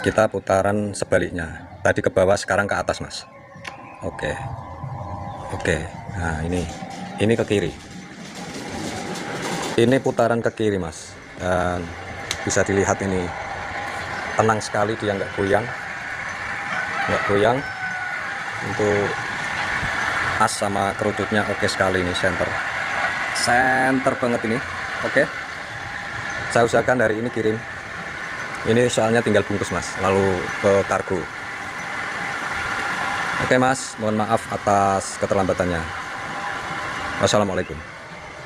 Kita putaran sebaliknya, tadi ke bawah sekarang ke atas mas. Oke, nah ini ke kiri, ini putaran ke kiri mas, dan bisa dilihat ini tenang sekali, dia nggak goyang. Untuk as sama kerucutnya oke sekali, ini center banget ini. Oke, saya usahakan hari ini kirim ini, soalnya tinggal bungkus mas, lalu ke kargo. Oke mas, mohon maaf atas keterlambatannya. Wassalamualaikum.